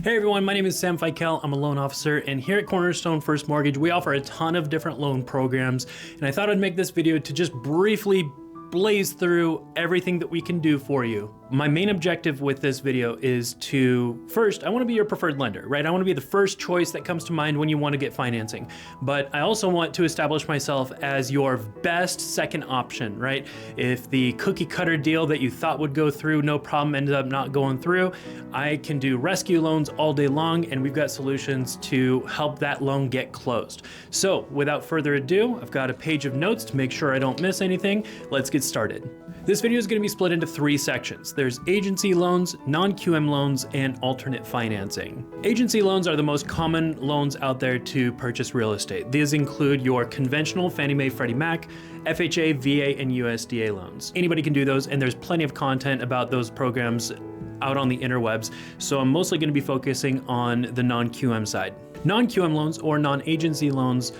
Hey everyone, my name is Sam Fikel. I'm a loan officer, and here at Cornerstone First Mortgage, we offer a ton of different loan programs, and I thought I'd make this video to just briefly blaze through everything that we can do for you. My main objective with this video is to, first, I want to be your preferred lender, right? I want to be the first choice that comes to mind when you want to get financing. But I also want to establish myself as your best second option, right? If the cookie cutter deal that you thought would go through, no problem, ended up not going through, I can do rescue loans all day long, and we've got solutions to help that loan get closed. So without further ado, I've got a page of notes to make sure I don't miss anything. Let's get started. This video is going to be split into three sections. There's agency loans, non-QM loans, and alternate financing. Agency loans are the most common loans out there to purchase real estate. These include your conventional Fannie Mae, Freddie Mac, FHA, VA, and USDA loans. Anybody can do those, and there's plenty of content about those programs out on the interwebs, so I'm mostly going to be focusing on the non-QM side. Non-QM loans or non-agency loans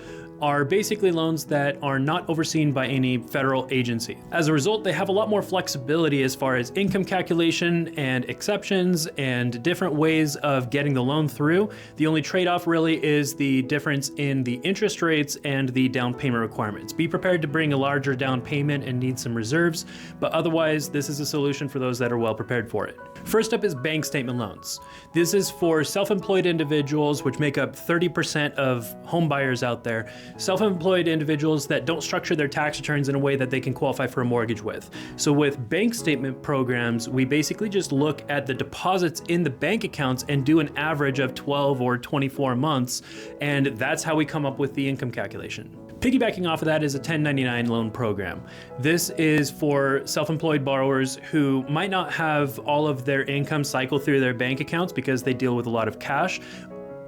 are basically loans that are not overseen by any federal agency. As a result, they have a lot more flexibility as far as income calculation and exceptions and different ways of getting the loan through. The only trade-off really is the difference in the interest rates and the down payment requirements. Be prepared to bring a larger down payment and need some reserves, but otherwise, this is a solution for those that are well prepared for it. First up is bank statement loans. This is for self-employed individuals, which make up 30% of home buyers out there. Self-employed individuals that don't structure their tax returns in a way that they can qualify for a mortgage with. So with bank statement programs, we basically just look at the deposits in the bank accounts and do an average of 12 or 24 months, and that's how we come up with the income calculation. Piggybacking off of that is a 1099 loan program. This is for self-employed borrowers who might not have all of their income cycle through their bank accounts because they deal with a lot of cash,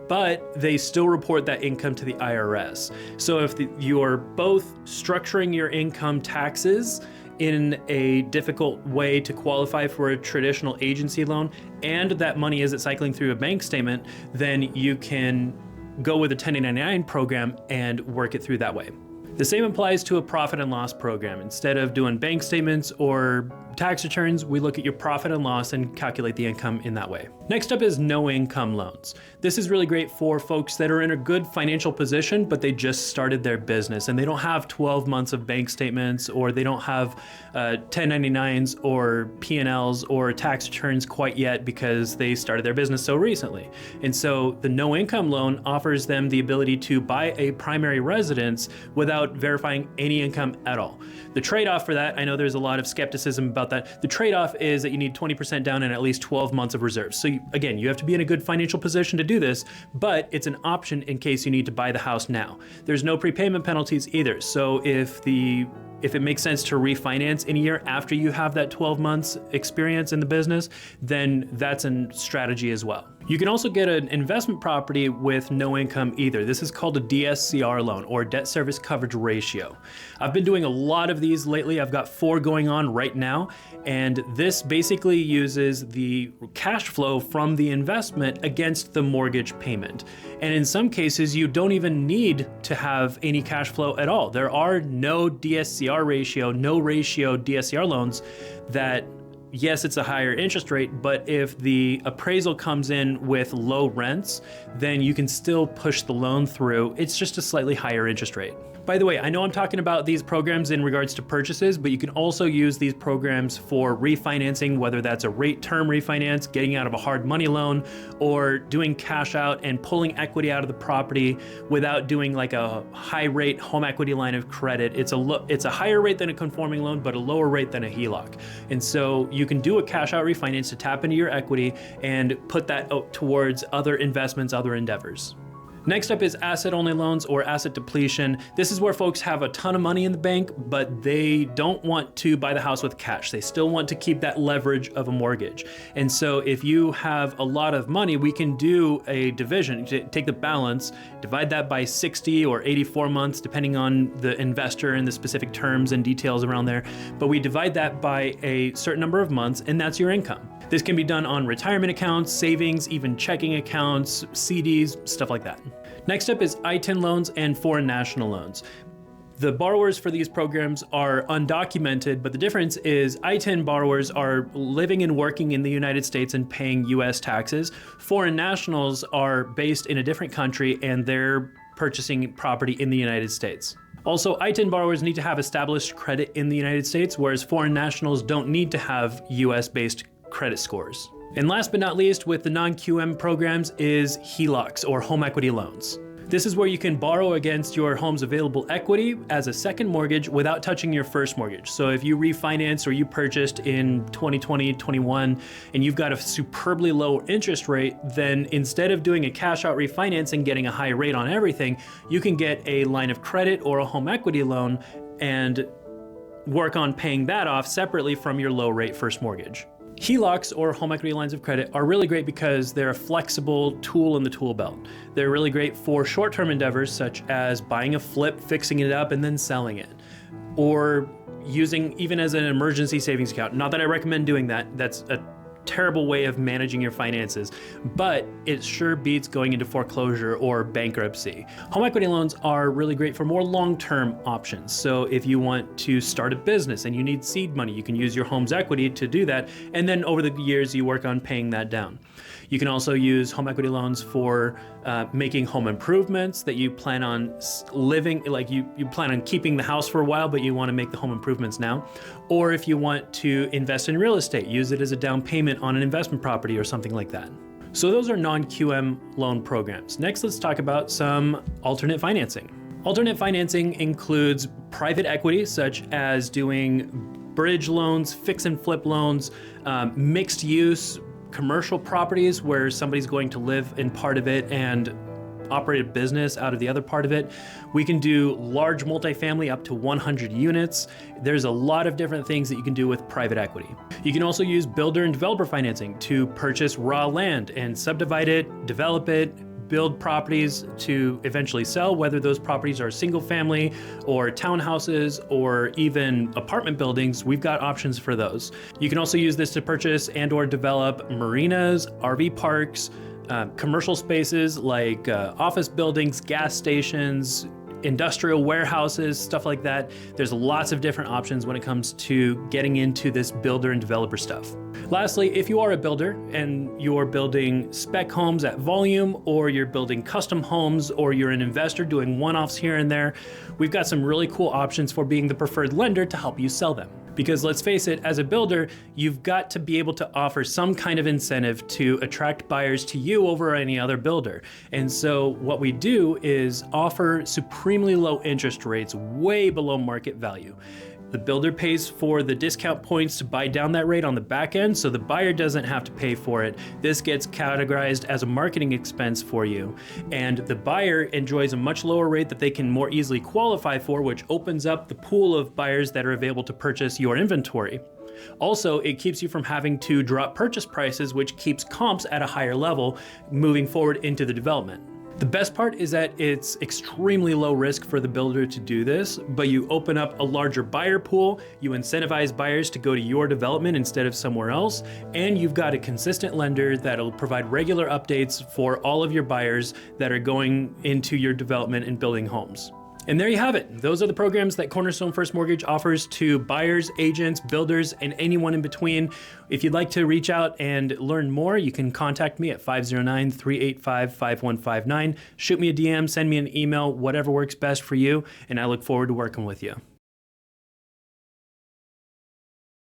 but they still report that income to the IRS. So if you're both structuring your income taxes in a difficult way to qualify for a traditional agency loan, and that money isn't cycling through a bank statement, then you can go with a 1099 program and work it through that way. The same applies to a profit and loss program. Instead of doing bank statements or tax returns, we look at your profit and loss and calculate the income in that way. Next up is no income loans. This is really great for folks that are in a good financial position, but they just started their business and they don't have 12 months of bank statements, or they don't have 1099s or P&Ls or tax returns quite yet because they started their business so recently. And so the no income loan offers them the ability to buy a primary residence without verifying any income at all. The trade-off for that, I know there's a lot of skepticism about that. The trade-off is that you need 20% down and at least 12 months of reserves. So again, you have to be in a good financial position to do this, but it's an option in case you need to buy the house now. There's no prepayment penalties either. So if it makes sense to refinance in a year after you have that 12 months experience in the business, then that's a strategy as well. You can also get an investment property with no income either. This is called a DSCR loan, or debt service coverage ratio. I've been doing a lot of these lately. I've got 4 going on right now, and this basically uses the cash flow from the investment against the mortgage payment. And in some cases, you don't even need to have any cash flow at all. There are no DSCR ratio, no ratio DSCR loans that, yes, it's a higher interest rate, but if the appraisal comes in with low rents, then you can still push the loan through. It's just a slightly higher interest rate. By the way, I know I'm talking about these programs in regards to purchases, but you can also use these programs for refinancing, whether that's a rate term refinance, getting out of a hard money loan, or doing cash out and pulling equity out of the property without doing like a high rate home equity line of credit. It's a higher rate than a conforming loan, but a lower rate than a HELOC. And so you can do a cash out refinance to tap into your equity and put that towards other investments, other endeavors. Next up is asset-only loans or asset depletion. This is where folks have a ton of money in the bank, but they don't want to buy the house with cash. They still want to keep that leverage of a mortgage. And so if you have a lot of money, we can do a division, take the balance, divide that by 60 or 84 months, depending on the investor and the specific terms and details around there. But we divide that by a certain number of months, and that's your income. This can be done on retirement accounts, savings, even checking accounts, CDs, stuff like that. Next up is ITIN loans and foreign national loans. The borrowers for these programs are undocumented, but the difference is I-10 borrowers are living and working in the United States and paying US taxes. Foreign nationals are based in a different country and they're purchasing property in the United States. Also, I-10 borrowers need to have established credit in the United States, whereas foreign nationals don't need to have US-based credit scores. And last but not least, with the non-QM programs is HELOCs, or home equity loans. This is where you can borrow against your home's available equity as a second mortgage without touching your first mortgage. So if you refinance or you purchased in 2020, 21, and you've got a superbly low interest rate, then instead of doing a cash out refinance and getting a high rate on everything, you can get a line of credit or a home equity loan and work on paying that off separately from your low rate first mortgage. HELOCs, or home equity lines of credit, are really great because they're a flexible tool in the tool belt. They're really great for short-term endeavors such as buying a flip, fixing it up, and then selling it. Or using even as an emergency savings account. Not that I recommend doing that. That's a terrible way of managing your finances, but it sure beats going into foreclosure or bankruptcy. Home equity loans are really great for more long-term options. So if you want to start a business and you need seed money, you can use your home's equity to do that, and then over the years you work on paying that down. You can also use home equity loans for making home improvements that you plan on living, like you plan on keeping the house for a while, but you want to make the home improvements now. Or if you want to invest in real estate, use it as a down payment on an investment property or something like that. So those are non-QM loan programs. Next, let's talk about some alternate financing. Alternate financing includes private equity, such as doing bridge loans, fix and flip loans, mixed use, commercial properties where somebody's going to live in part of it and operate a business out of the other part of it. We can do large multifamily up to 100 units. There's a lot of different things that you can do with private equity. You can also use builder and developer financing to purchase raw land and subdivide it, develop it, build properties to eventually sell, whether those properties are single family or townhouses or even apartment buildings. We've got options for those. You can also use this to purchase and or develop marinas, RV parks, commercial spaces like office buildings, gas stations, industrial warehouses, stuff like that. There's lots of different options when it comes to getting into this builder and developer stuff. Lastly, if you are a builder and you're building spec homes at volume, or you're building custom homes, or you're an investor doing one-offs here and there, we've got some really cool options for being the preferred lender to help you sell them. Because let's face it, as a builder, you've got to be able to offer some kind of incentive to attract buyers to you over any other builder. And so what we do is offer supremely low interest rates, way below market value. The builder pays for the discount points to buy down that rate on the back end, so the buyer doesn't have to pay for it. This gets categorized as a marketing expense for you, and the buyer enjoys a much lower rate that they can more easily qualify for, which opens up the pool of buyers that are available to purchase your inventory. Also, it keeps you from having to drop purchase prices, which keeps comps at a higher level moving forward into the development. The best part is that it's extremely low risk for the builder to do this, but you open up a larger buyer pool, you incentivize buyers to go to your development instead of somewhere else, and you've got a consistent lender that'll provide regular updates for all of your buyers that are going into your development and building homes. And there you have it. Those are the programs that Cornerstone First Mortgage offers to buyers, agents, builders, and anyone in between. If you'd like to reach out and learn more, you can contact me at 509-385-5159. Shoot me a DM, send me an email, whatever works best for you, and I look forward to working with you.